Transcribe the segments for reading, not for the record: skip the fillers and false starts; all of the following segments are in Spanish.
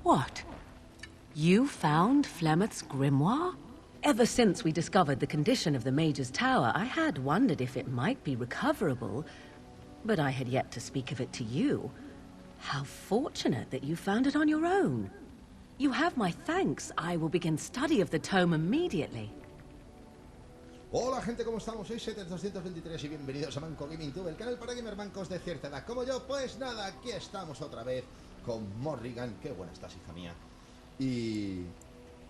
What? You found Flemeth's grimoire? Ever since we discovered the condition of the Mage's Tower, I had wondered if it might be recoverable, but I had yet to speak of it to you. How fortunate that you found it on your own. You have my thanks. I will begin study of the tome immediately. Hola gente, ¿cómo estamos? Soy SUSCRIBETE y bienvenidos a Manco Gaming Tube, el canal para gamer mancos de cierta edad como yo. Pues nada, aquí estamos otra vez con Morrigan. Qué buena estás, hija mía. Y...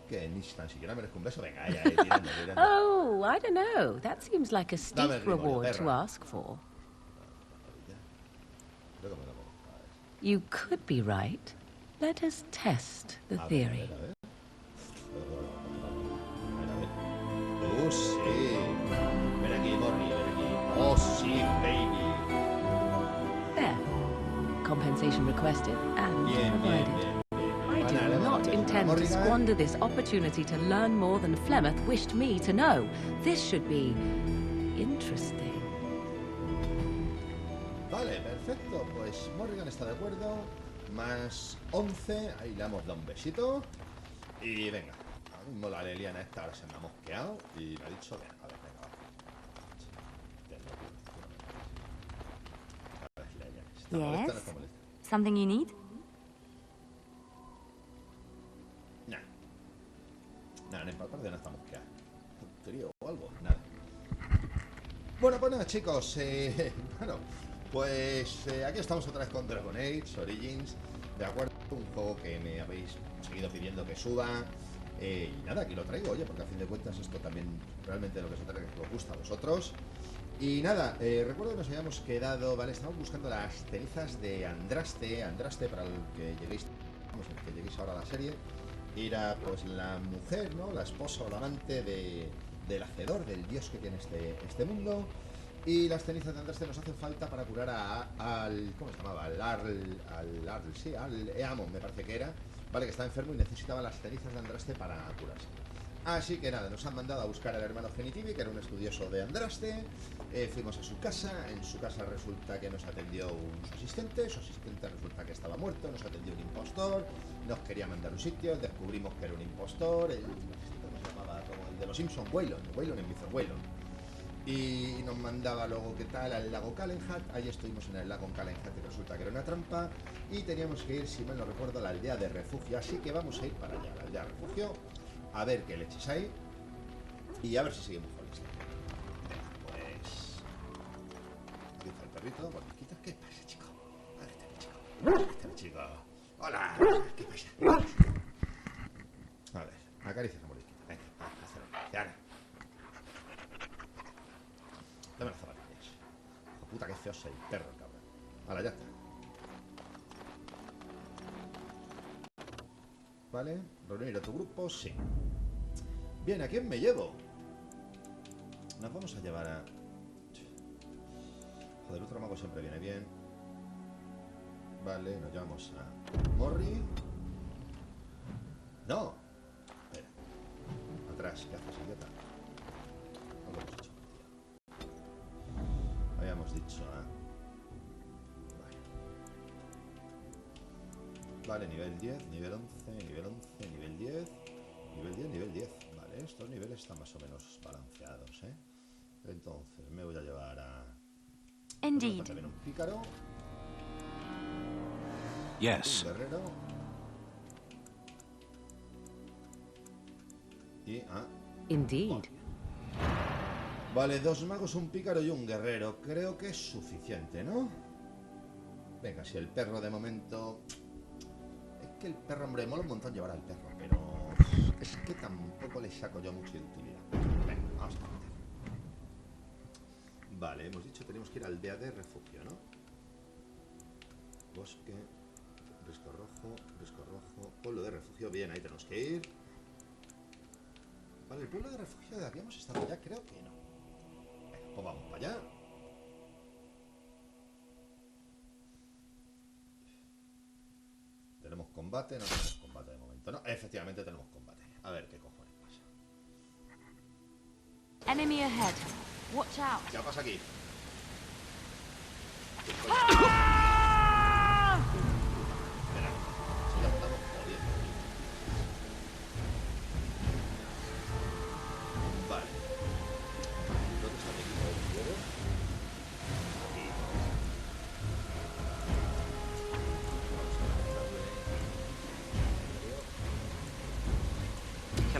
que ni tan siquiera merezco un beso. Venga, ya, tirando. Oh, I don't know. That seems like a steep reward to ask for. You could be right. Let us test the theory. Oh, sí. Ven aquí, Morri, ven aquí. Oh, sí, baby. There. Compensation requested and provided. I do not intend to squander this opportunity to learn more than Flemeth wished me to know. This should be interesting. Vale, perfecto. Pues Morrigan está de acuerdo. Más 11. Ahí le hemos dado un besito. Y venga. Ahora mismo la Leliana esta ahora se me ha mosqueado. Y me ha dicho, venga, a ver, venga, va. Yes? Something you need? Nada, en el parte no está mosqueada. ¿Frío o algo? Nada. Bueno, pues nada, chicos. Bueno, pues aquí estamos otra vez con Dragon Age Origins. De acuerdo, un juego que me habéis seguido pidiendo que suba. Y nada, aquí lo traigo, oye, porque a fin de cuentas esto también realmente lo que se trata es que os gusta a vosotros. Y nada, recuerdo que nos habíamos quedado, ¿vale? Estamos buscando las cenizas de Andraste. Andraste, para el que lleguéis, vamos, el que lleguéis ahora a la serie, era pues la mujer, ¿no? La esposa o la amante del hacedor, del dios que tiene este mundo. Y las cenizas de Andraste nos hacen falta para curar al... ¿cómo se llamaba? Al Eamon, me parece que era. Vale, que estaba enfermo y necesitaba las cenizas de Andraste para curarse. Así que nada, nos han mandado a buscar al hermano Genitivi, que era un estudioso de Andraste. Fuimos a su casa. En su casa resulta que nos atendió su asistente resulta que estaba muerto. Nos atendió un impostor. Nos quería mandar a un sitio. Descubrimos que era un impostor. ¿Cómo se llamaba? Como el de los Simpsons, Waylon en Mr. Waylon. Y nos mandaba luego, ¿qué tal? Al lago Calenhat. Ahí estuvimos en el lago Calenhat y resulta que era una trampa. Y teníamos que ir, si mal no recuerdo, a la aldea de refugio. Así que vamos a ir para allá, a la aldea de refugio, a ver qué leches hay y a ver si seguimos con esto. Venga, pues... aquí está el perrito, borriquitas. ¿Qué pasa, chico? ¿Dónde está mi chico? Hola, ¿qué pasa? A ver, acaricia la borriquita. Venga, acaricia. Dame las zapatillas. Oh, puta, qué feo soy, perro, cabrón. Ahora, ya está. Vale, reunir a tu grupo, sí. Bien, ¿a quién me llevo? Nos vamos a llevar a... joder, otro mago siempre viene bien. Vale, nos llevamos a Morri. No. Espera. Atrás, ¿qué haces, idiota? No lo hemos hecho. Habíamos dicho a... Vale, nivel 10, nivel 11, nivel 11, nivel 10, nivel 10, nivel 10. Vale, estos niveles están más o menos balanceados, ¿eh? Entonces, me voy a llevar a... Indeed. También un pícaro. Yes. Un guerrero. Y a... Indeed. Vale, 2 magos, un pícaro y un guerrero. Creo que es suficiente, ¿no? Venga, si el perro de momento... que el perro, hombre, mola un montón llevar al perro, pero es que tampoco le saco yo mucha utilidad. Venga, vamos a meter. Vale, hemos dicho que tenemos que ir a aldea de refugio, ¿no? Bosque, risco rojo, pueblo de refugio. Bien, ahí tenemos que ir. Vale, el pueblo de refugio de aquí hemos estado ya, creo que no. Venga, pues vamos para allá. ¿Tenemos combate? No tenemos combate de momento, ¿no? Efectivamente tenemos combate. A ver qué cojones pasa. Enemy ahead. Watch out. ¿Qué pasa aquí? Espera, si ya estamos jodiendo.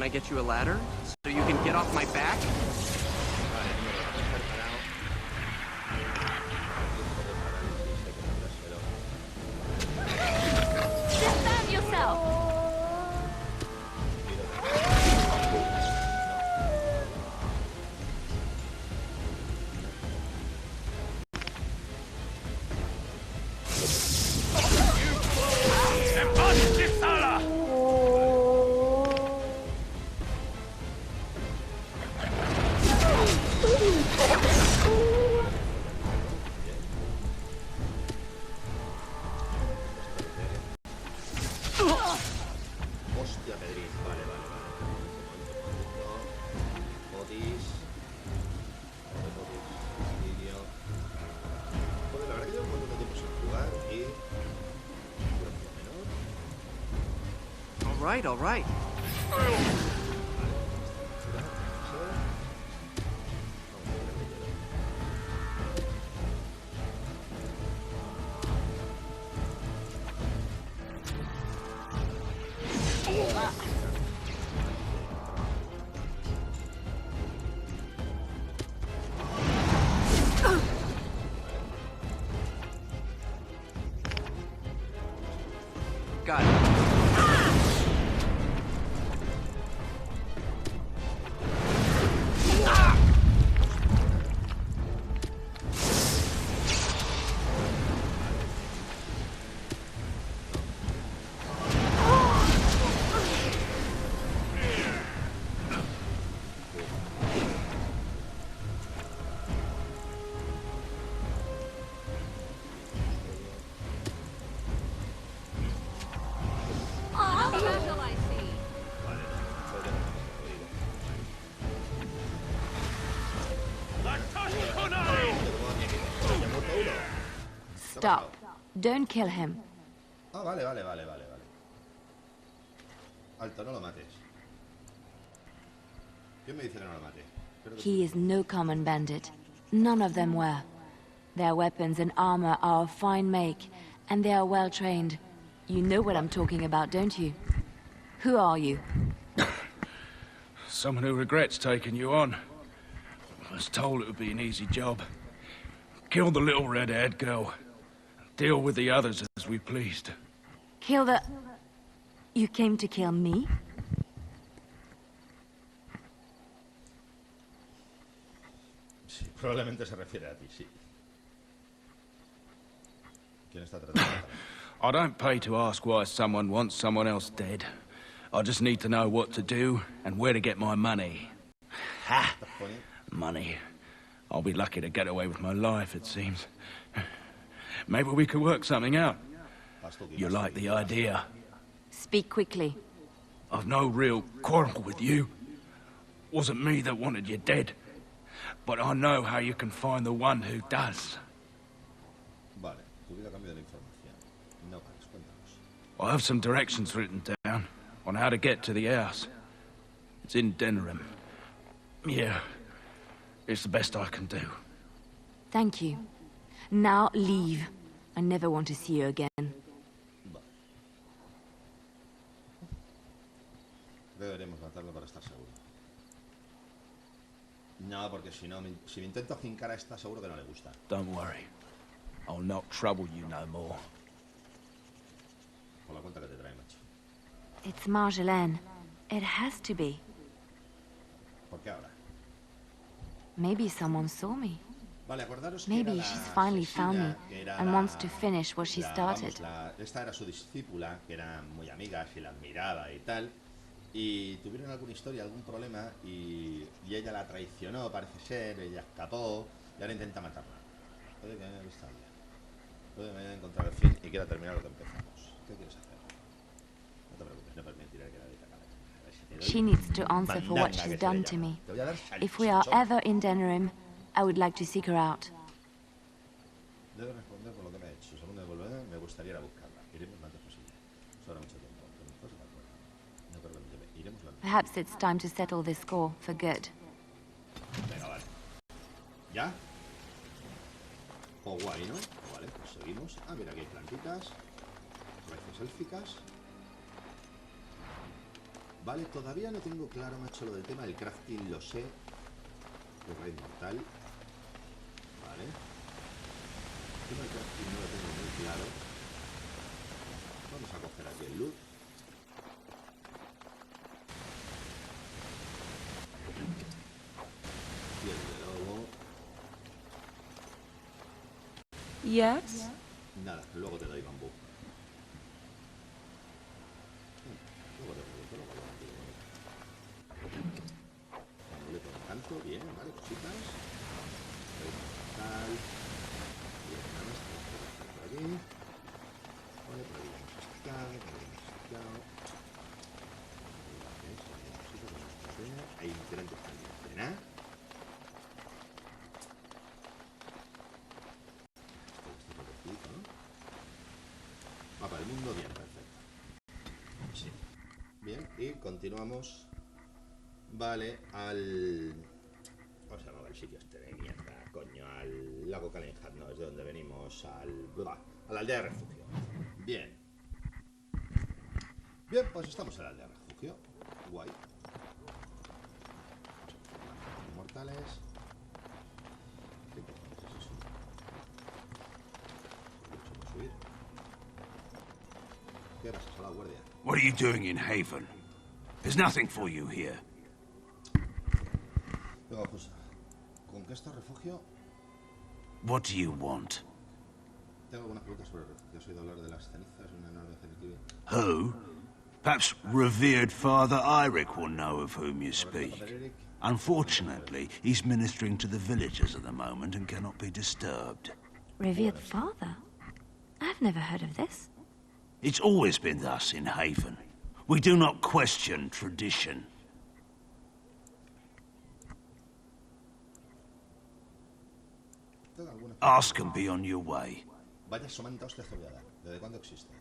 Can I get you a ladder so you can get off my back? Vale, número, vamos a estar parado. Defend yourself! Hostia, Pedrín. Vale. Botis. Vídeo. Joder, la verdad que llevo un montón de tiempo sin jugar y... All right. Got it. Stop. Don't kill him. Ah, vale. Alto, no lo mates. ¿Quién me dice que no lo mate? He is no common bandit. None of them were. Their weapons and armor are of fine make, and they are well trained. You know what I'm talking about, don't you? Who are you? Someone who regrets taking you on. I was told it would be an easy job. Kill the little red-haired girl. Deal with the others as we pleased. Kill the... You came to kill me? Sí, probablemente se refiere a ti, sí. ¿Quién está tratando? I don't pay to ask why someone wants someone else dead. I just need to know what to do and where to get my money. Ha! Money. I'll be lucky to get away with my life, it seems. Maybe we could work something out. You like the idea? Speak quickly. I've no real quarrel with you. Wasn't me that wanted you dead. But I know how you can find the one who does. Vale, tu vida cambia de la información. No pares, cuéntanos. I have some directions written down on how to get to the house. It's in Denerim. Yeah, it's the best I can do. Thank you. Now leave. I never want to see you again. Vale. Deberíamos matarlo para estar seguro. No, porque si no, si me intento fincar a esta, seguro que no le gusta. Don't worry. I'll not trouble you no more. Por la cuenta que te trae, macho. It's Marjolaine. It has to be. ¿Por qué ahora? Maybe someone saw me. Vale, acordaros que Maybe era she's la finally found me asesina, que era and la- wants to finish what she started. Esta era su discípula, que eran muy amigas y la admiraba y tal. Y tuvieron alguna historia, algún problema y ella la traicionó, parece ser, ella escapó y ahora intenta matarla. Puede que me haya visto bien. Puede que me haya encontrado el fin y quiera terminar lo que empezamos. ¿Qué quieres hacer? No te preocupes, no permitiré que nadie te acabe. A ver si te doy She needs to answer for what mandanga, she's que se done le to llama. me. Te voy a dar If we are salchichón. ever in Denerim, I would like to seek her out. Debe responder por lo que me ha hecho. Según me volveré, me gustaría ir a buscarla. Iremos lo antes posible. Sobra mucho tiempo. Pero después de acuerdo. No creo que me lleve. Iremos lo antes. Perhaps it's time to settle this score for good. Venga, vale. ¿Ya? Pues guay, ¿no? Vale, pues seguimos. Ah, mira, aquí hay plantitas. Raíces élficas. Vale, todavía no tengo claro, macho, lo del tema del crafting, lo sé. El rey mortal. Vale. El tema del crafting no lo tengo muy claro. Vamos a coger aquí el loot. Piel de lobo. Yes? Nada, luego te doy bambú. Luego te doy bambú. Amuleto de encanto, bien, vale, cositas. Tal. Bien, nada más, tenemos que por aquí. Vale, por ahí hemos estado, por ahí hemos estado. Hay diferentes cambios de nada. Mapa del mundo, bien, perfecto. Sí. Bien, y continuamos. Vale, al... ¿Cómo se llamaba el sitio este de mierda? Coño, al lago Calenhad, no, es de donde venimos, a la aldea de refugio. Bien. Bien, pues estamos en la aldea de refugio. Guay. Mortales. ¿Qué cojones es eso? Mucho subir. ¿Qué pasa, a la guardia? What are you doing in Haven? There's nothing for you here. Venga, pues, ¿con qué está refugio? What do you want? Tengo algunas preguntas sobre el refugio. ¿Has oído hablar de las cenizas de una nave cenicible? Who? Perhaps revered Father Eirik will know of whom you speak. Unfortunately, he's ministering to the villagers at the moment and cannot be disturbed. Revered father? I've never heard of this. It's always been thus in Haven. We do not question tradition. Ask and be on your way. Vaya somanta hostia te voy a dar. ¿Desde cuándo existe?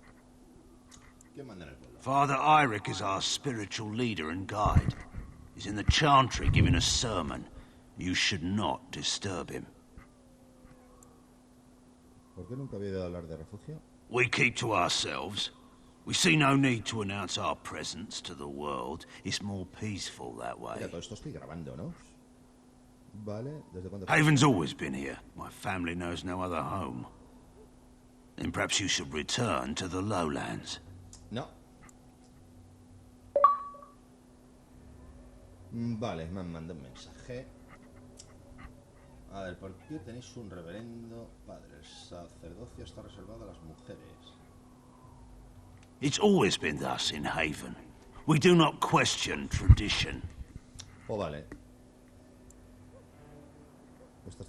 ¿Quién manda en el pueblo? Father Eirik is our spiritual leader and guide. He's in the chantry giving a sermon. You should not disturb him. ¿Por qué nunca había oído hablar de refugio? We keep to ourselves. We see no need to announce our presence to the world. It's more peaceful that way. Mira, todo esto estoy grabando, ¿no? Vale, ¿desde cuándo? Haven's always been here. My family knows no other home. Then perhaps you should return to the lowlands. No. Vale, me han mandado un mensaje. A ver, ¿por qué tenéis un reverendo padre? El sacerdocio está reservado a las mujeres. It's always been thus in Haven. We do not question tradition. Oh, vale.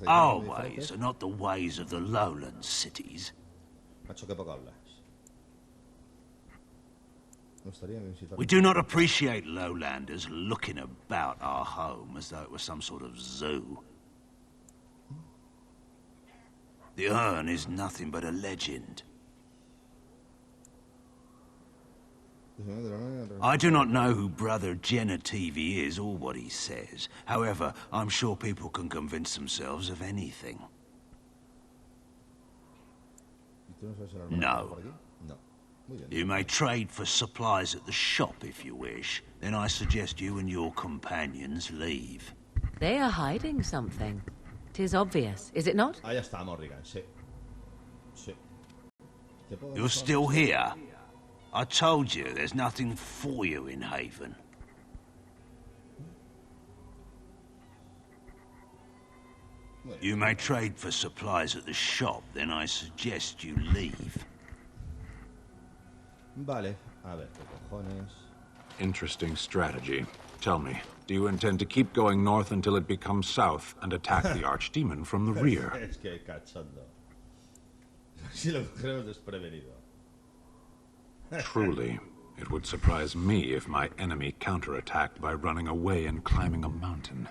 Our ways are not the ways of the lowland cities. Macho, qué poco hablas. Me gustaría visitar... We do not appreciate lowlanders looking about our home as though it was some sort of zoo. The urn is nothing but a legend. I do not know who Brother Genetivi is or what he says. However, I'm sure people can convince themselves of anything. No. You may trade for supplies at the shop if you wish. Then I suggest you and your companions leave. They are hiding something. 'Tis obvious, is it not? Ah, ya está, Morrigan, sí. Sí. You're still here? I told you there's nothing for you in Haven. You may trade for supplies at the shop, then I suggest you leave. Vale, a ver, ¿qué cojones? Interesting strategy. Tell me, do you intend to keep going north until it becomes south and attack the archdemon from the rear? Es que cachondo. Si lo cogemos desprevenido. Truly, it would surprise me if my enemy counterattacked by running away and climbing a mountain.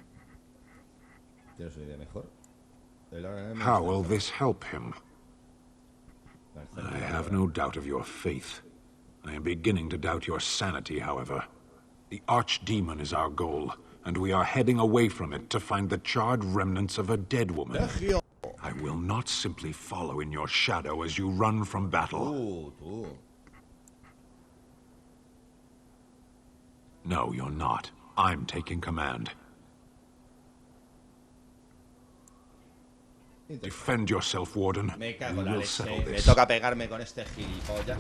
¿Tienes una idea mejor? How will this help him? I have no doubt of your faith. I am beginning to doubt your sanity, however. The archdemon is our goal, and we are heading away from it to find the charred remnants of a dead woman. I will not simply follow in your shadow as you run from battle. No, you're not. I'm taking command. Defend yourself, Warden. Me cago We en la will leche. settle Me this. toca pegarme con este gilipollas.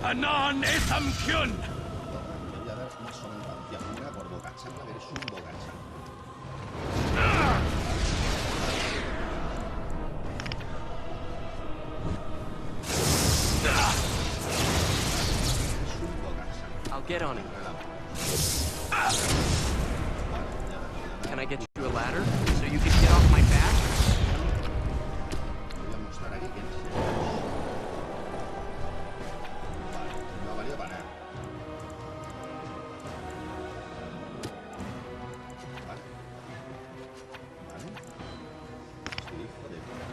Anan esam kyun! Te voy a dar una sonancia, una por bocachanga, eres un bocachanga. I'll get on it. Can I get you a ladder so you can get off my back? Voy a mostrar aquí quién es. Vale, no ha valido para nada. Vale. Vale. Estoy hijo de puta.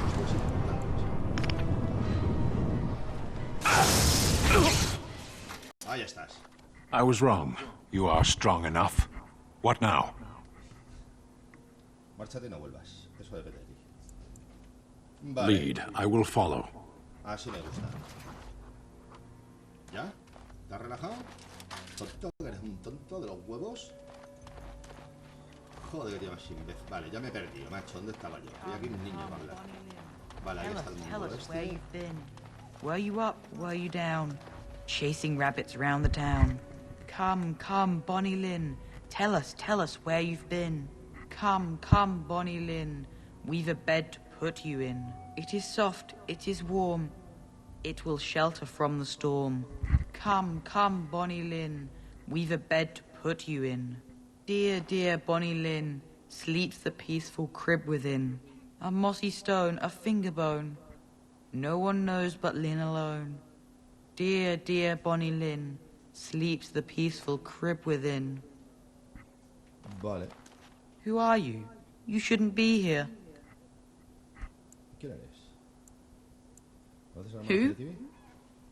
Esto es importante. Ahí estás. I was wrong. You are strong enough. What now? Márchate y no vuelvas. Eso depende de ti. Vale. Lead. I will follow. Así me gusta. ¿Ya? ¿Estás relajado? Tonto, que eres un tonto de los huevos. Joder, que tío más imbécil. Vale, ya me he perdido, macho. ¿Dónde estaba yo? Hay aquí un niño para hablar. Vale, ahí está el mundo este. Were you up? Were you down? Chasing rabbits around the town. Come, come, Bonnie Lynn. Tell us where you've been. Come, come, Bonnie Lynn. We've a bed to put you in. It is soft, it is warm. It will shelter from the storm. Come, come, Bonnie Lynn. We've a bed to put you in. Dear, dear Bonnie Lynn, sleeps the peaceful crib within. A mossy stone, a finger bone. No one knows but Lynn alone. Dear, dear Bonnie Lynn, sleeps the peaceful crib within. Vale. Who are you? You shouldn't be here. ¿Quién eres? ¿Conoces a la Who? mujer de TV?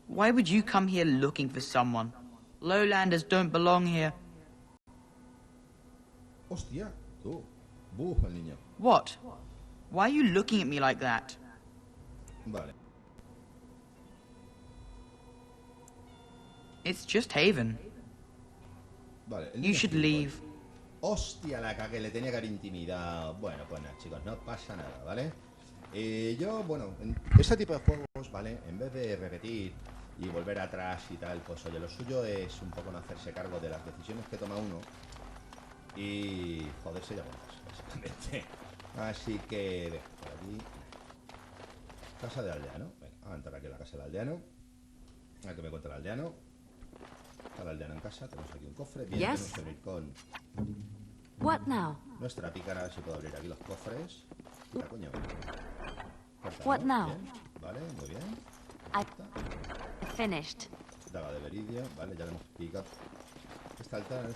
Why would you come here looking for someone? Lowlanders don't belong here. Hostia, tú. Buh, el niño. What? Why are you looking at me like that? Vale. It's just Haven. Vale. el You niño should gilipollas. leave. Hostia, la cagué, le tenía que haber intimidado. Bueno, pues nada, chicos, no pasa nada, ¿vale? Yo, bueno, en este tipo de juegos, ¿vale? En vez de repetir y volver atrás y tal, pues oye, lo suyo es un poco no hacerse cargo de las decisiones que toma uno y joderse ya más, básicamente. Así que, venga, por aquí. Casa de aldeano. Venga, vamos a entrar aquí a la casa del aldeano. A ver qué me cuenta el aldeano. Está el aldeano en casa, tenemos aquí un cofre. Bien, Yes. tenemos que venir con What now? nuestra pícara, si puedo abrir aquí los cofres. Mira, coño. Carta, What ¿no? now? Bien, vale, muy bien. I finished. Daga de veridio, vale, ya le hemos picado. Esta altar,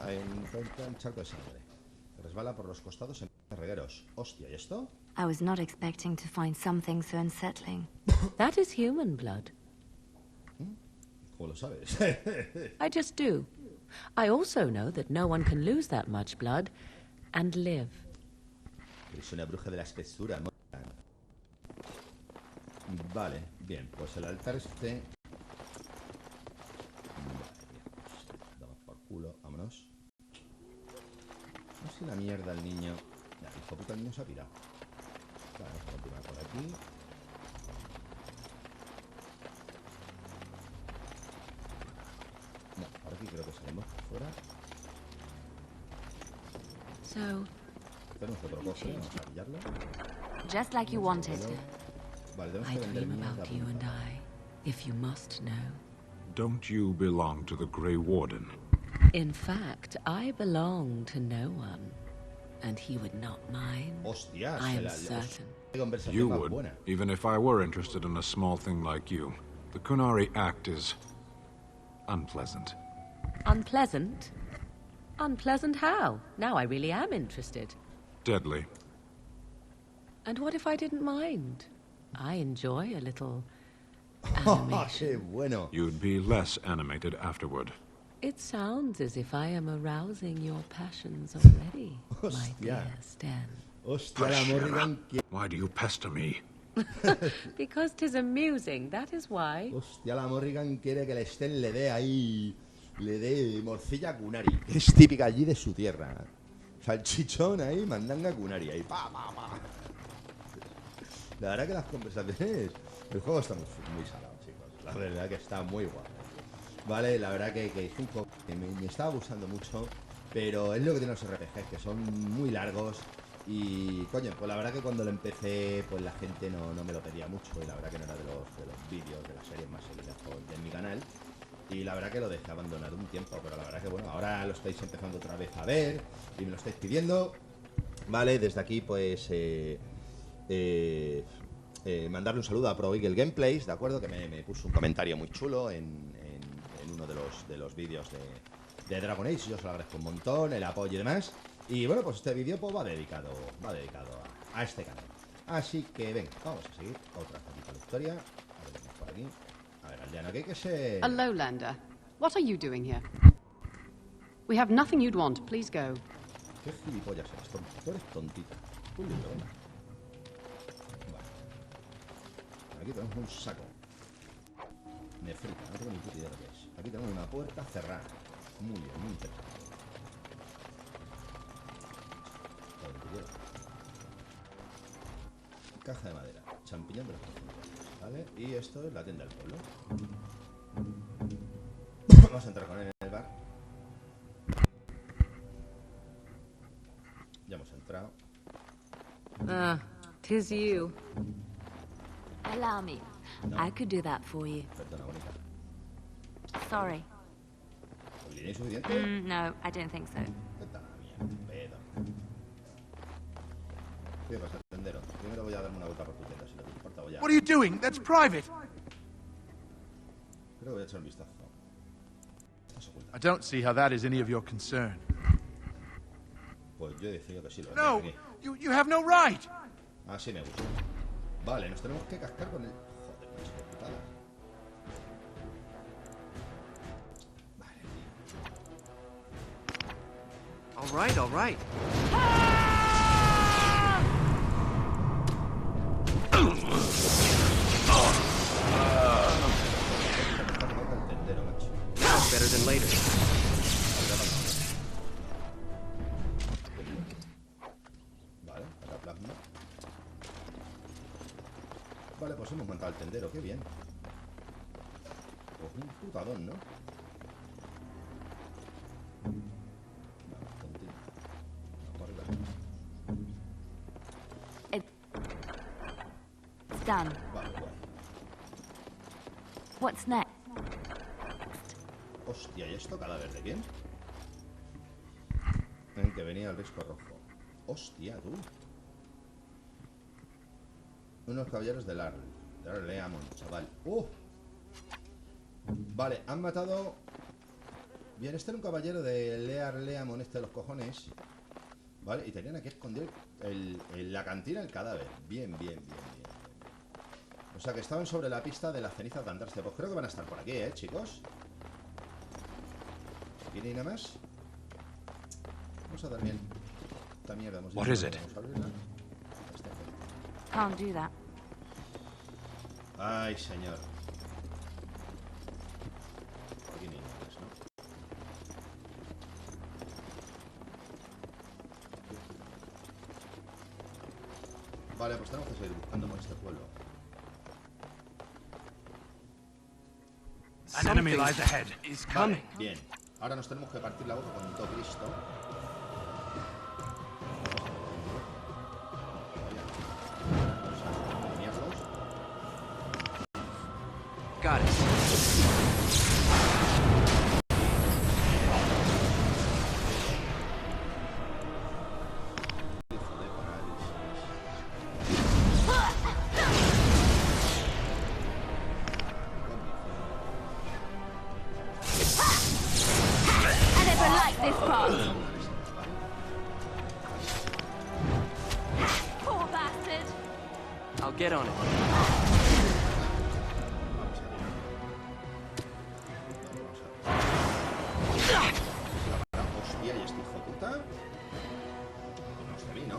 hay un charco de sangre. Resbala por los costados en regueros. Hostia, ¿y esto? I was not expecting to find something so unsettling. That is human blood. ¿Cómo lo sabes? I just do. I also know that no one can lose that much blood and live. Es una bruja de la espesura, ¿no? Vale, bien, pues el altar este. Vale, bien, pues, damos por culo, vámonos. No sé la mierda el niño. Ya, el hijo puta el niño se ha pirado. Vale, vamos a continuar por aquí. No, por aquí creo que salimos por fuera. So, Tenemos otro cofre, vamos a pillarlo. Just like you wanted. Vale, tenemos I que vender dream mierda. about you and I, if you must know. Don't you belong to the Grey Warden? In fact, I belong to no one, and he would not mind. Hostias, I am la certain. conversación You más would, buena. even if I were interested in a small thing like you. The Kunari Act is unpleasant. Unpleasant? Unpleasant how? Now I really am interested. Deadly. And what if I didn't mind? I enjoy a little ¡Qué animation. bueno! You'd be less animated afterward. It sounds as if I am arousing your passions already, my Hostia. dear Stan. ¡Hostia, la Morrigan! Why do you pester me? Because 'tis amusing, that is why. Hostia, la Morrigan quiere que el Sten le dé ahí... Le dé morcilla kunari. Es típica allí de su tierra. Salchichón ahí, mandanga kunari ahí. Pa, pa, pa. La verdad que las conversaciones... El juego está muy salado, chicos. La verdad que está muy guapo. Vale, la verdad que es un juego que me estaba gustando mucho. Pero es lo que tienen los RPGs, que son muy largos. Y, coño, pues la verdad que cuando lo empecé, pues la gente no me lo pedía mucho. Y la verdad que no era de los vídeos, de las series más seguidas de mi canal. Y la verdad que lo dejé abandonado un tiempo. Pero la verdad que, bueno, ahora lo estáis empezando otra vez a ver. Y me lo estáis pidiendo. Vale, desde aquí, pues... mandarle un saludo a Pro Eagle Gameplays, ¿de acuerdo? Que me puso un comentario muy chulo en uno de los vídeos de Dragon Age. Yo se lo agradezco un montón, el apoyo y demás. Y bueno, pues este vídeo pues va dedicado a este canal. Así que venga, vamos a seguir otra poquita la historia. A ver, vamos por aquí. A ver, Aldeana, ¿qué hay que ser? A lowlander. What are you doing here? We have nothing you'd want. Please go. ¿Qué gilipollas eres, tonto? Tú eres tontita. Un libro, venga. Vale. Aquí tenemos un saco. Nefrita, no tengo ni puta idea de lo que es. Aquí tenemos una puerta cerrada. Muy bien, muy interesante. Caja de madera, champiñón de los profundidades, ¿vale? Y esto es la tienda del pueblo. Vamos a entrar con él en el bar. Ya hemos entrado. Ah, 'tis you. Allow me. No. I could do that for you. Perdona, bonita. Sorry. ¿Con dinero suficiente? No, I don't think so. Vete a la mierda, pedo. ¿Qué pasa, tendero? Primero voy a darme una vuelta por tu tienda, si no te importa. Voy a... What are you doing? That's private. Creo que voy a echar un vistazo. Estás oculta. I don't see how that is any of your concern. Pues yo he decidido que sí lo No, aquí. you have no right. Así me gusta. Vale, nos tenemos que cascar con el... Joder, macho, qué putada. Vale, tío. All right, all right. El tendero, macho. Now better than later. Vale, para plasma. Vale, pues hemos montado el tendero, qué bien. Pues un putadón, ¿no? Vamos, continúa. Vamos arriba. It's done. Vale, guay. What's next? Hostia, ¿y esto cadáver de quién? En que venía el risco rojo. Hostia, tú. Unos caballeros del Leamon, chaval. Vale, han matado... Bien, este era un caballero de Leamon, este de los cojones. Vale, y tenían aquí escondido en la cantina el cadáver. Bien, bien, bien, bien. O sea que estaban sobre la pista de las cenizas de Andraste. Pues creo que van a estar por aquí, chicos. ¿Aquí no hay nada más? Vamos a dar bien. Esta mierda. What is it? Vamos a abrirla. Can't do that. Ay, señor. Aquí ni nada más, ¿no? Vale, pues tenemos que seguir buscando por este pueblo. An enemy lies ahead. Is coming. Vale, bien. Ahora nos tenemos que partir la boca con todo Cristo. Got it. I never liked this part. Poor bastard. I'll get on it. Hostia, ¿y este hijo de puta? No se vi, ¿no?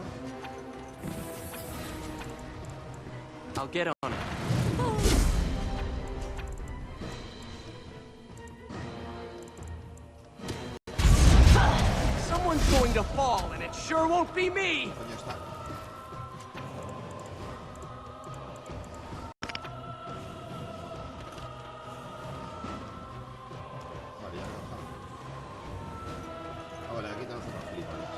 I'll get on it. Someone's going to fall, and it sure won't be me! Coño, está. Vale, ya lo he bajado. Ah, vale, aquí tenemos unos flipanes.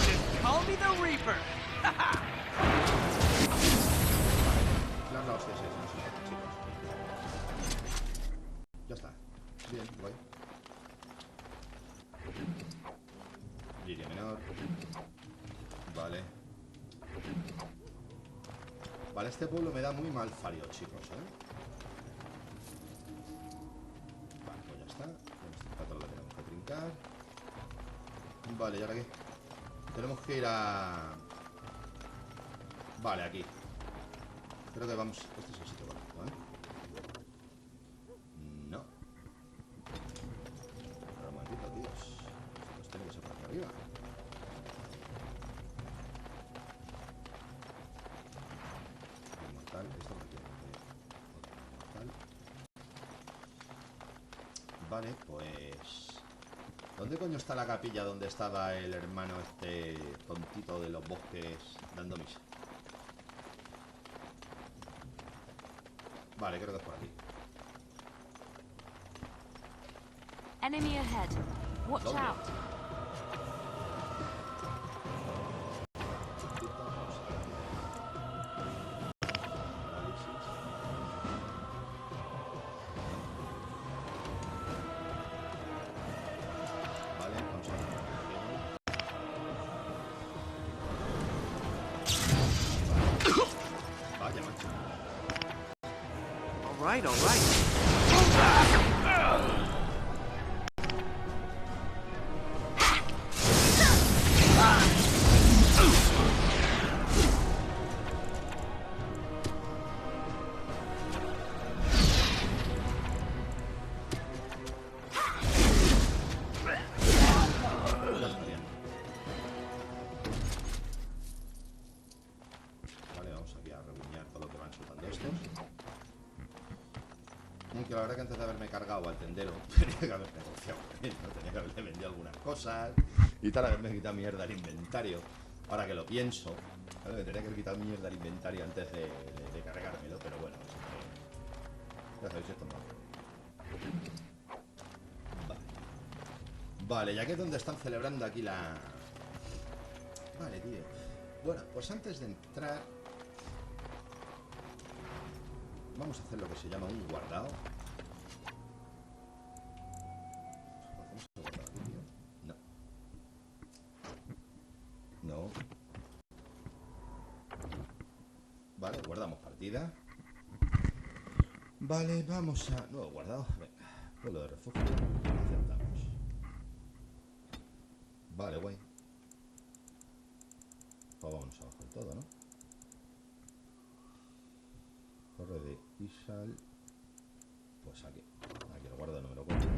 Just call me the Reaper! Claro, la hostia, sí, chicos. Ya está. Bien, guay. Liria menor. Vale. Vale, este pueblo me da muy mal fario, chicos, Vale, pues ya está. Este patrón lo tenemos que trincar. Vale, ¿y ahora qué? Tenemos que ir a... Vale, aquí. Creo que vamos... Este es el sitio correcto, No. Pero un momentito, tíos. Esto tiene que ser por aquí arriba. Mortal, esto por aquí. Mortal. Vale, pues... ¿Dónde coño está la capilla donde estaba el hermano este tontito de los bosques dando misa? Vale, creo que es por aquí. Enemy ahead. Watch ¿Dónde? out. Vale, vamos a ver. Vaya, macho. All right, all right. Ya está bien. Vale, vamos aquí a rebuñar todo lo que van soltando estos. Aunque la verdad que antes de haberme cargado al tendero tenía que haber negociado con él, ¿no? Tenía que haberle vendido algunas cosas y tal, haberme quitado mierda al inventario. Ahora que lo pienso, ¿vale? Me tenía que haber quitado mierda al inventario antes de cargármelo, pero bueno, ya sabéis esto, no. Vale. Vale, ya que es donde están celebrando aquí la... Vale, tío. Bueno, pues antes de entrar vamos a hacer lo que se llama un guardado. ¿Hacemos el guardado aquí, tío? No. No. Vale, guardamos partida. Vale, vamos a... Nuevo guardado. Venga, pueblo de refugio. Aceptamos. Vale, guay. Pues vámonos abajo del todo, ¿no? Torre de Isal. Pues aquí. Aquí lo guardo, número 4.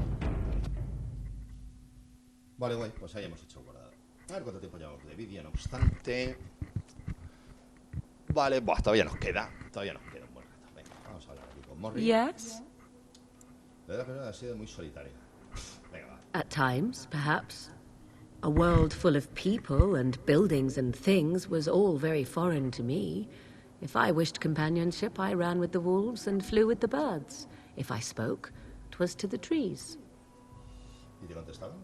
Vale, guay. Pues ahí hemos hecho el guardado. A ver cuánto tiempo llevamos de vídeo, no obstante. Vale, pues todavía nos queda. Todavía nos queda un buen rato. Venga, vamos a hablar aquí con Morri. Yes? La verdad que ha sido muy solitaria. Venga, va. At times, perhaps. A world full of people and buildings and things was all very foreign to me. If I wished companionship, I ran with the wolves and flew with the birds. If I spoke, 'twas to the trees. ¿Y te contestaban?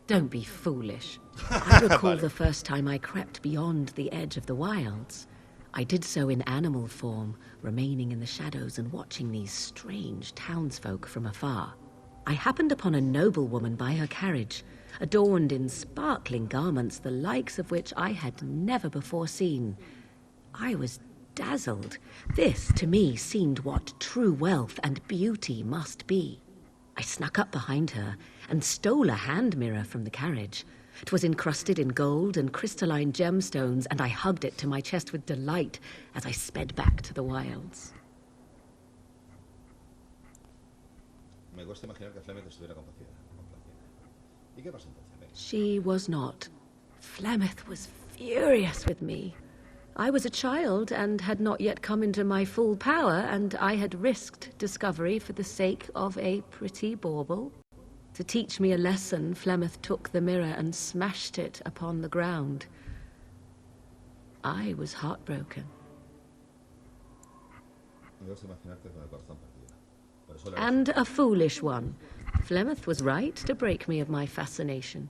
Don't be foolish. I recall Vale. the first time I crept beyond the edge of the wilds. I did so in animal form, remaining in the shadows and watching these strange townsfolk from afar. I happened upon a noblewoman by her carriage, adorned in sparkling garments the likes of which I had never before seen. I was dazzled. This, to me, seemed what true wealth and beauty must be. I snuck up behind her and stole a hand mirror from the carriage. 'Twas encrusted in gold and crystalline gemstones, and I hugged it to my chest with delight as I sped back to the wilds. Me cuesta imaginar que Flemeth estuviera complacida. ¿Y qué pasa entonces? Venga. She was not. Flemeth was furious with me. I was a child and had not yet come into my full power, and I had risked discovery for the sake of a pretty bauble. To teach me a lesson, Flemeth took the mirror and smashed it upon the ground. I was heartbroken. And a foolish one. Flemeth was right to break me of my fascination.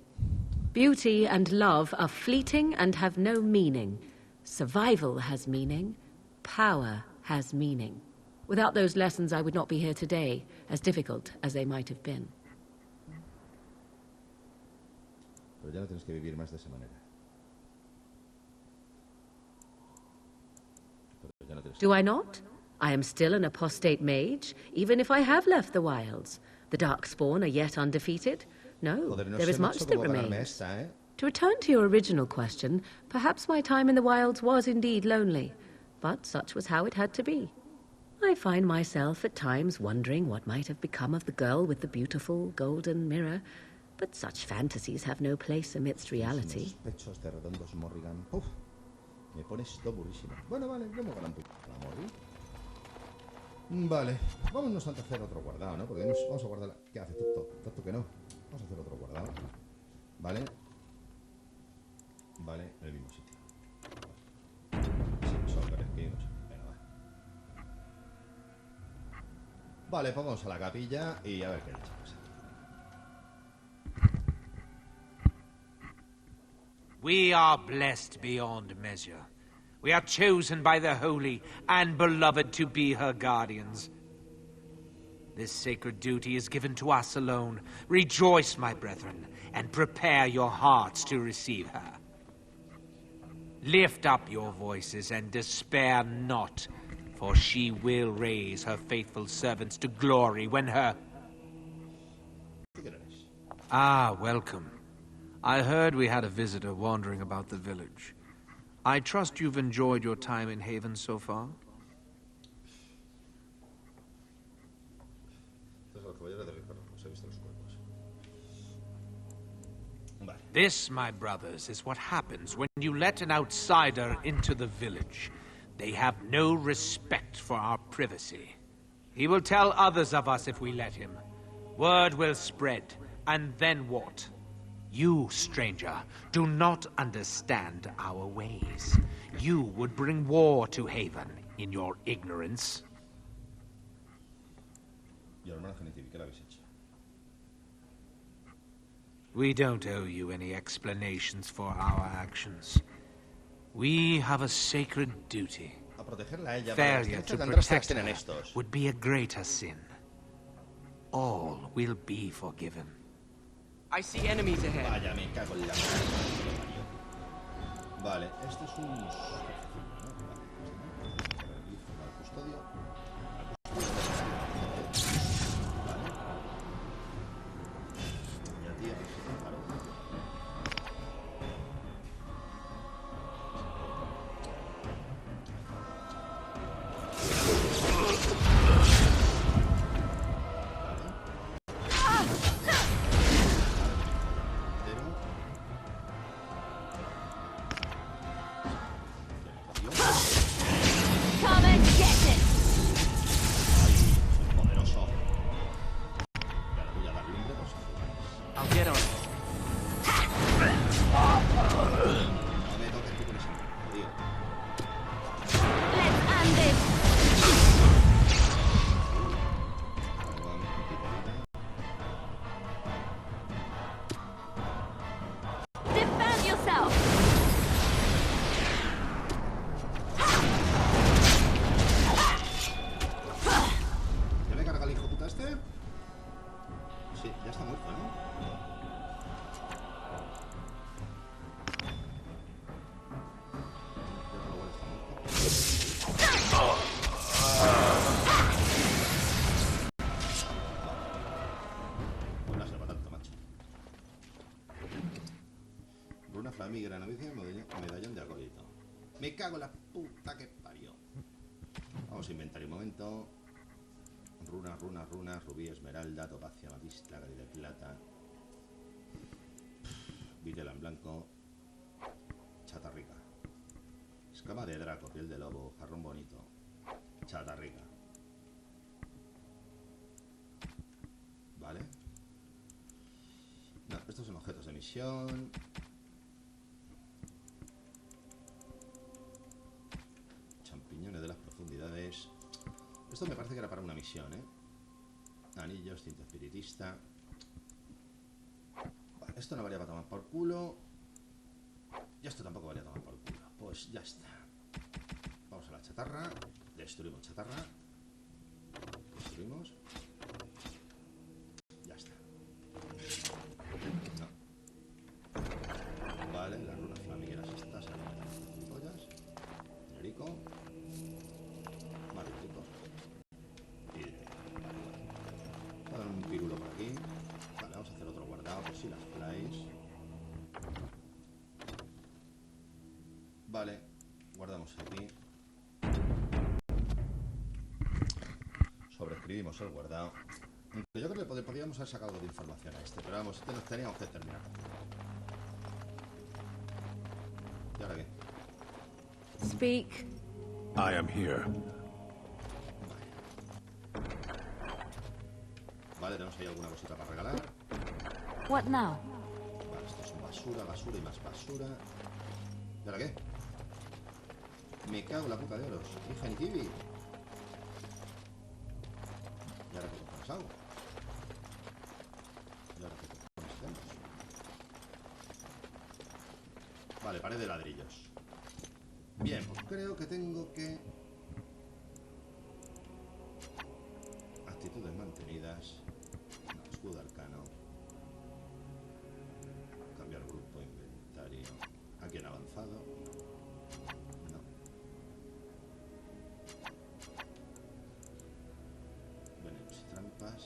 Beauty and love are fleeting and have no meaning. Survival has meaning. Power has meaning. Without those lessons, I would not be here today, as difficult as they might have been. Pero ya no tienes que vivir más de esa manera. Do I not? I am still an apostate mage, even if I have left the wilds. The Darkspawn are yet undefeated. No, there is much that remains. To return to your original question, perhaps my time in the wilds was indeed lonely, but such was how it had to be. I find myself at times wondering what might have become of the girl with the beautiful golden mirror, but such fantasies have no place amidst reality. Me pones esto burrísimo. Bueno, vale, yo me gano un poquito la morri. Vale, vámonos a hacer otro guardado, ¿no? Porque vamos a guardar... ¿Qué hace Toto? Toto que no. Vamos a hacer otro guardado. Vale. Vale, en el mismo sitio. Sí, solo que no sé. Venga, va. Vale, pues vamos a la capilla y a ver qué leche pasa. We are blessed beyond measure. We are chosen by the holy and beloved to be her guardians. This sacred duty is given to us alone. Rejoice, my brethren, and prepare your hearts to receive her. Lift up your voices and despair not, for she will raise her faithful servants to glory when her... Ah, welcome. I heard we had a visitor wandering about the village. I trust you've enjoyed your time in Haven so far? This, my brothers, is what happens when you let an outsider into the village. They have no respect for our privacy. He will tell others of us if we let him. Word will spread, and then what? You, stranger, do not understand our ways. You would bring war to Haven in your ignorance. We don't owe you any explanations for our actions. We have a sacred duty. Failure to protect her would be a greater sin. All will be forgiven. I see enemies ahead. Vaya, me cago en la madre. Vale, este es un... Al custodio. Vale. Ya, tío, claro. Mi gran novicia, medallón de acólito. Me cago en la puta que parió. Vamos a inventario un momento. Runas, runas, runas, rubí, esmeralda, topacio, amatista, cari de plata. Vitela en blanco. chatarrica. Escama de draco, piel de lobo, jarrón bonito. Chatarrica. Vale. No, estos son objetos de misión. Champiñones de las profundidades. Esto me parece que era para una misión, ¿eh? Anillos, cinta espiritista. Vale, esto no valía para tomar por culo. Y esto tampoco valía tomar por culo. Pues ya está. Vamos a la chatarra. Destruimos chatarra. Destruimos. Ya está. No. Vale, las runas flamigueras estas. Pollas. Rico. Vale, rico. Y vale, un pirulo por aquí. Vale, vamos a hacer otro guardado por si las flies. Vale, guardamos aquí. Sobreescribimos el guardado. Yo creo que podríamos haber sacado algo de información a este, pero vamos, este nos teníamos que terminar. ¿Y ahora qué? Speak. I am here. Vale, tenemos ahí alguna cosita para regalar. What now? Vale, esto es basura, basura y más basura. ¿Y ahora qué? Me cago en la puta de oros. Hija ni kiwi. ¿Y ahora qué cojones hago? ¿Y ahora qué cojones hacemos? Vale, pared de ladrillos. Bien, pues creo que tengo que... Actitudes mantenidas. No, escudo arcano. Cambiar grupo, inventario. Aquí en avanzado. No. Venenos y trampas.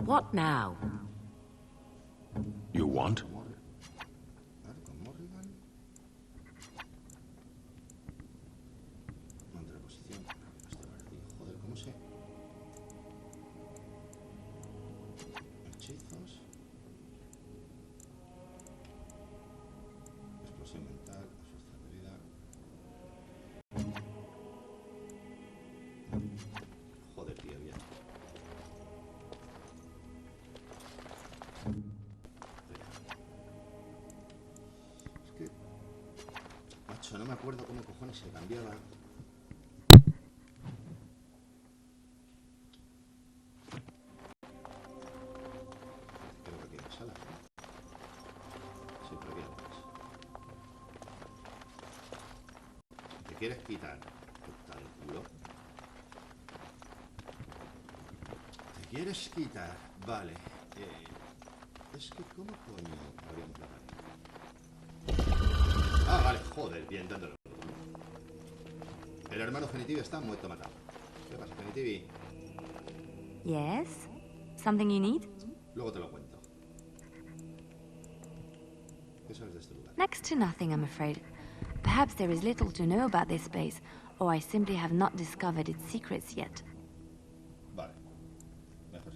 What now? You want? Mantener posición. Joder, ¿cómo se...? Hechizos. Explosión mental. Asusta de vida. Joder, tío, bien. Es que... Macho, no me acuerdo cómo cojones se cambiaba. Creo que aquí hay salas, ¿no? Sí, pero aquí hay otras. ¿Te quieres quitar? Puta de culo. ¿Te quieres quitar? Vale. Es que, ¿cómo coño habríamos la pared? Ah, vale, joder, bien, dándolo. El hermano Genitivi está muerto matado. ¿Qué pasa, Genitivi? Yes? Something you need? Luego te lo cuento. ¿Qué sabes de este lugar? Next to nothing, I'm afraid. Perhaps there is little to know about this place, or I simply have not discovered its secrets yet. Vale. Mejor.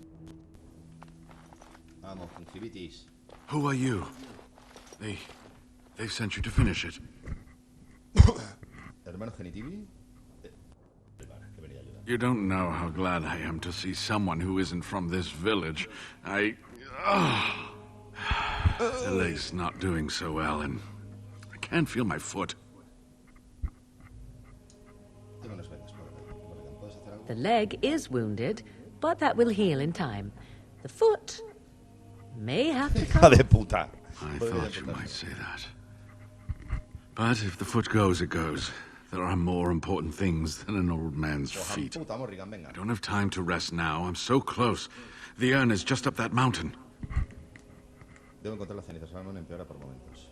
Vamos, Genitivitis. Who are you? They've sent you to finish it. Hermano Genitivi. Vale, que venía a ayudar. You don't know how glad I am to see someone who isn't from this village. The leg's not doing so well, and I can't feel my foot. Tengo unas vendas por acá. ¿Puedes hacer algo? The leg is wounded, but that will heal in time. The foot may have to Hija come. de puta. I thought you might say that. But if the foot goes, it goes. There are more important things than an old man's feet. Puta, Morrigan, venga. I don't have time to rest now. I'm so close. The urn is just up that mountain. Debo encontrar las cenizas. Ahora me empeora por momentos.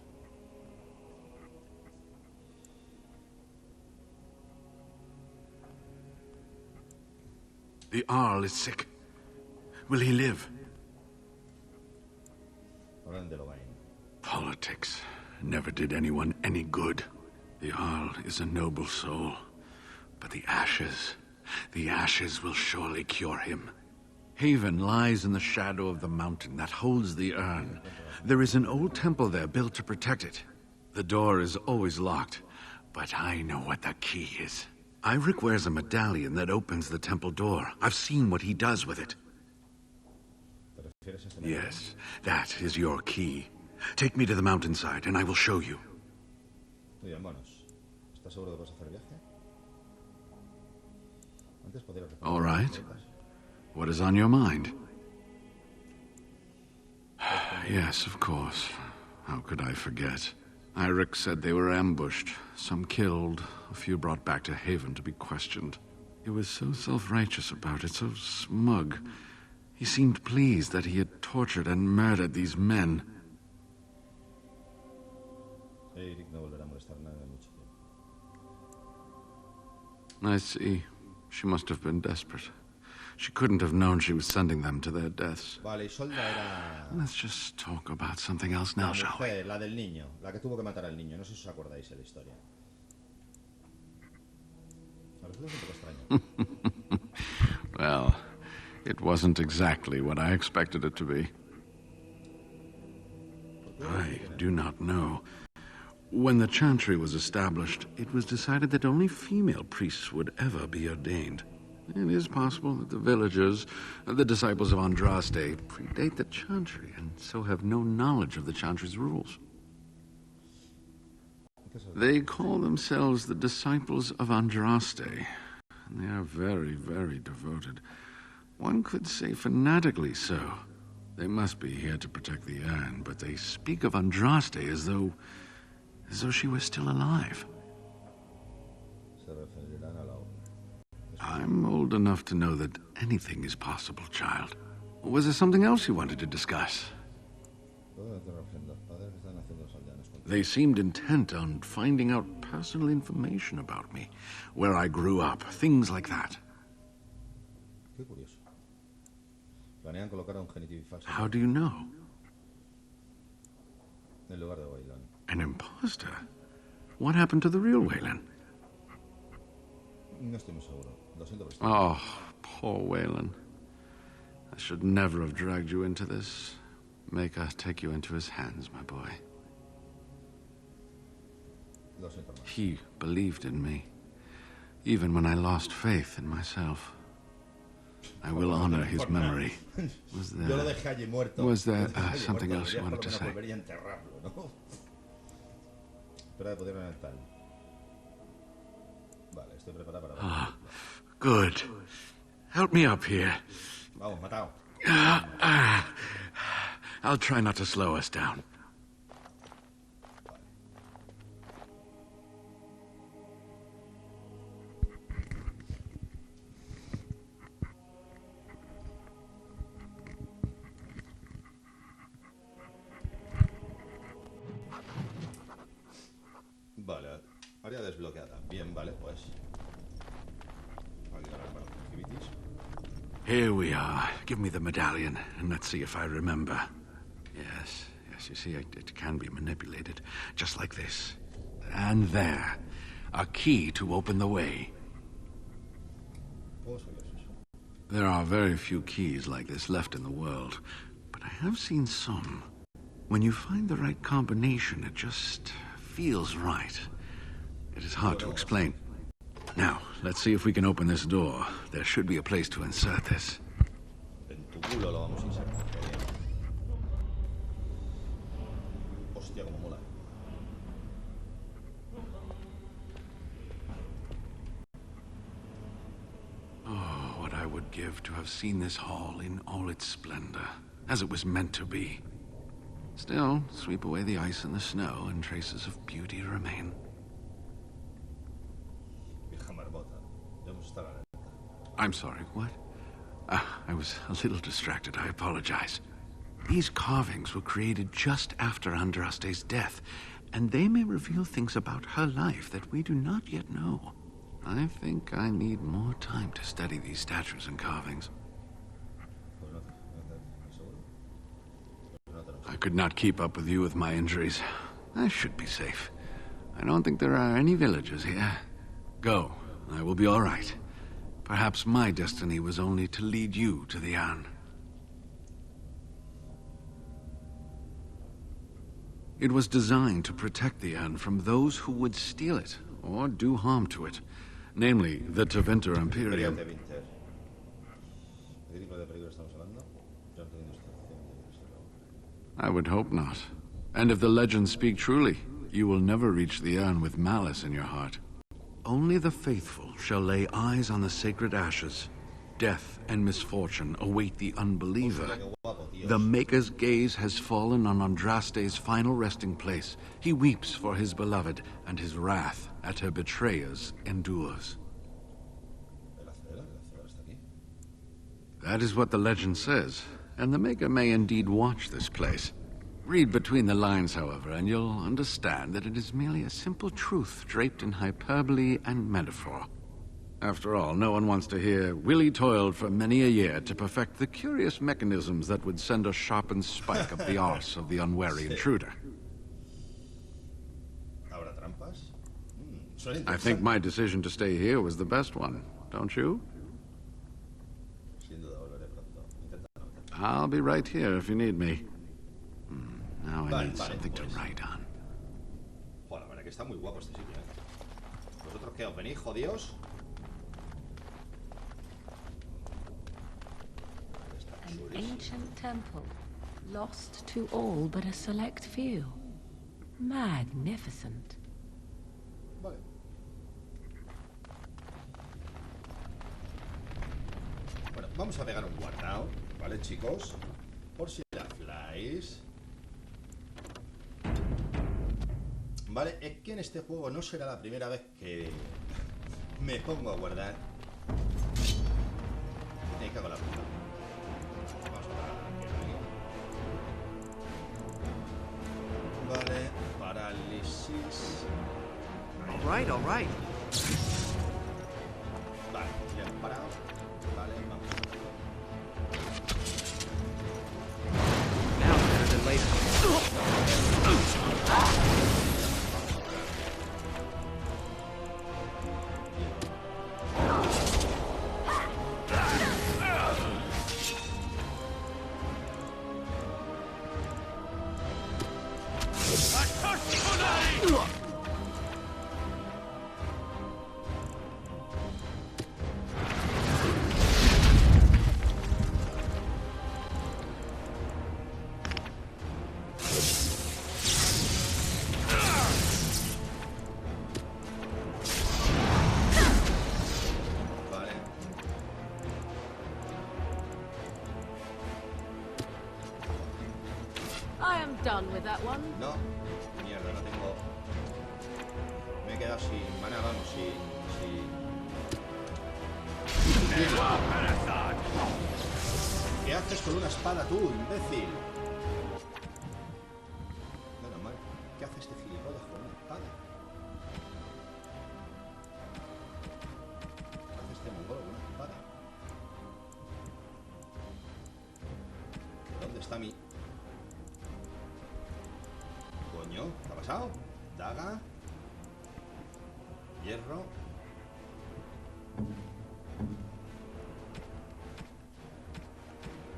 The Arl is sick. Will he live? Orden de Lovain. Politics never did anyone any good. The Arl is a noble soul. But the ashes will surely cure him. Haven lies in the shadow of the mountain that holds the urn. There is an old temple there built to protect it. The door is always locked, but I know what the key is. Iric wears a medallion that opens the temple door. I've seen what he does with it. Yes, that is your key. Take me to the mountainside and I will show you. All right. What is on your mind? Yes, of course. How could I forget? Iric said they were ambushed. Some killed, a few brought back to Haven to be questioned. He was so self-righteous about it, so smug. He seemed pleased that he had tortured and murdered these men. I see. She must have been desperate. She couldn't have known she was sending them to their deaths. Let's just talk about something else now, shall we? La del niño, la que tuvo que matar al niño. No sé si os acordáis de la historia. A veces es un poco extraño. Well, it wasn't exactly what I expected it to be. I do not know. When the chantry was established, it was decided that only female priests would ever be ordained. It is possible that the villagers, the disciples of Andraste, predate the chantry and so have no knowledge of the chantry's rules. They call themselves the disciples of Andraste, and they are very, very devoted. One could say fanatically so. They must be here to protect the urn, but they speak of Andraste as though she was still alive. I'm old enough to know that anything is possible, child. Was there something else you wanted to discuss? They seemed intent on finding out personal information about me, where I grew up, things like that. How do you know? An imposter? What happened to the real Waylon? Oh, poor Waylon. I should never have dragged you into this. Maker, take you into his hands, my boy. He believed in me, even when I lost faith in myself. I will honor his memory. Was there something else you wanted to say? Ah, good. Help me up here. I'll try not to slow us down. Vale, área desbloqueada. Bien, vale, pues. Here we are. Give me the medallion, and let's see if I remember. Yes, you see, it can be manipulated, just like this. And there, a key to open the way. There are very few keys like this left in the world, but I have seen some. When you find the right combination, it just feels right. It is hard to explain. Now, let's see if we can open this door. There should be a place to insert this. Oh, what I would give to have seen this hall in all its splendor, as it was meant to be. Still, sweep away the ice and the snow, and traces of beauty remain. I'm sorry, what? I was a little distracted, I apologize. These carvings were created just after Andraste's death, and they may reveal things about her life that we do not yet know. I think I need more time to study these statues and carvings. I could not keep up with you with my injuries. I should be safe. I don't think there are any villagers here. Go. I will be all right. Perhaps my destiny was only to lead you to the Anne. It was designed to protect the Anne from those who would steal it or do harm to it, namely the Tevinter Imperium. I would hope not. And if the legends speak truly, you will never reach the Urn with malice in your heart. Only the faithful shall lay eyes on the sacred ashes. Death and misfortune await the unbeliever. The Maker's gaze has fallen on Andraste's final resting place. He weeps for his beloved, and his wrath at her betrayers endures. That is what the legend says, and the Maker may indeed watch this place. Read between the lines, however, and you'll understand that it is merely a simple truth draped in hyperbole and metaphor. After all, no one wants to hear, Willie toiled for many a year to perfect the curious mechanisms that would send a sharpened spike up the arse of the unwary intruder. I think my decision to stay here was the best one, don't you? I'll be right here if you need me. Now I need something to write on. Joder, la verdad que está muy guapo este sitio, ¿eh? ¿Vosotros qué os venís, jodidos? An ancient temple, lost to all but a select few. Magnificent. Vale. Bueno, vamos a pegar un guardado, ¿vale, chicos? Por si la flies. Vale, es que en este juego no será la primera vez que me pongo a guardar. Me cago en la puta. Vamos a parar aquí. Vale, parálisis. All right. Vale, le hemos parado. Vale, vamos. Now better than later. Done with that one. No, mierda, no tengo. Me he quedado sin mana, vamos, sin. ¿Qué haces con una espada tú, imbécil? Bueno, mal. ¿Qué hace este gilipollas con una espada? ¿Qué hace este mongolo con una espada? ¿Dónde está mi...? Coño, ¿qué ha pasado? Daga. Hierro.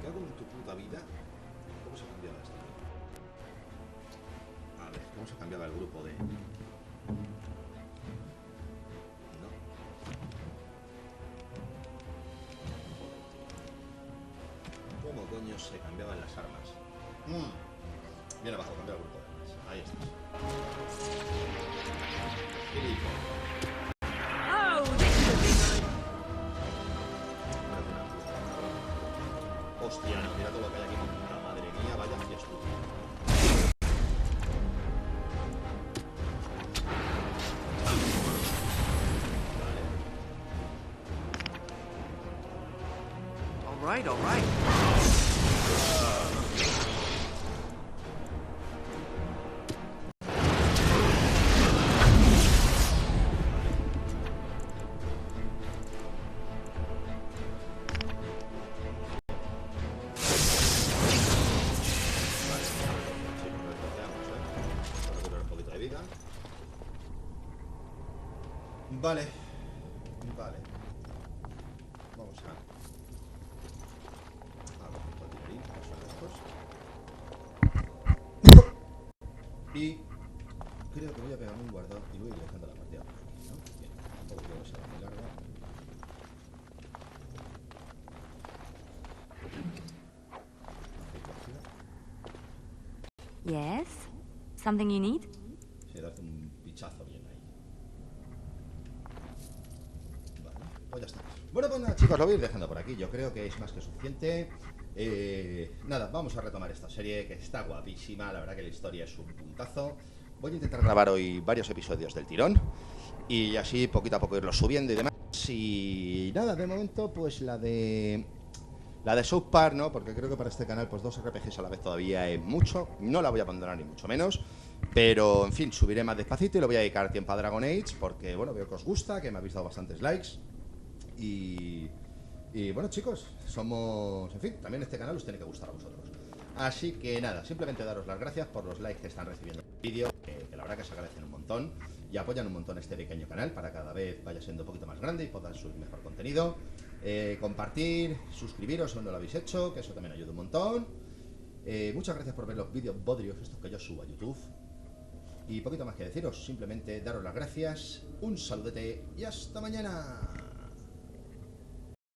¿Qué hago en tu puta vida? ¿Cómo se ha cambiado esto? A ver, ¿cómo se ha cambiado el grupo de...? No. ¿Cómo coño se cambiaban las armas? Bien abajo, cambia el grupo de armas. Ahí estás. Hostia, no, mira todo lo que hay aquí. La madre mía, vaya fiesta. All right. Vale, Vale. Vamos a ver un poquito y creo que voy a pegarme un guardado y voy a ir dejando la partida por aquí, ¿no? Bien, tampoco quiero que sea muy larga. Yes? Something you need? Sí, darte un pichazo bien ahí. Vale, pues ya está. Bueno, pues nada, chicos, lo voy a ir dejando por aquí. Yo creo que es más que suficiente. Nada, vamos a retomar esta serie que está guapísima. La verdad que la historia es un puntazo. Voy a intentar grabar hoy varios episodios del tirón y así poquito a poco irlos subiendo y demás. Y nada, de momento pues la de South Park, ¿no? Porque creo que para este canal pues 2 RPGs a la vez todavía es mucho. No la voy a abandonar ni mucho menos. Pero, en fin, subiré más despacito y le voy a dedicar tiempo a Dragon Age porque, bueno, veo que os gusta, que me habéis dado bastantes likes. Y bueno, chicos, somos... En fin, también este canal os tiene que gustar a vosotros. Así que nada, simplemente daros las gracias por los likes que están recibiendo el vídeo, que la verdad que se agradecen un montón y apoyan un montón este pequeño canal para cada vez vaya siendo un poquito más grande y podáis subir mejor contenido. Compartir, suscribiros si no lo habéis hecho, que eso también ayuda un montón. Muchas gracias por ver los vídeos bodrios estos que yo subo a YouTube. Y poquito más que deciros, simplemente daros las gracias, un saludete y hasta mañana.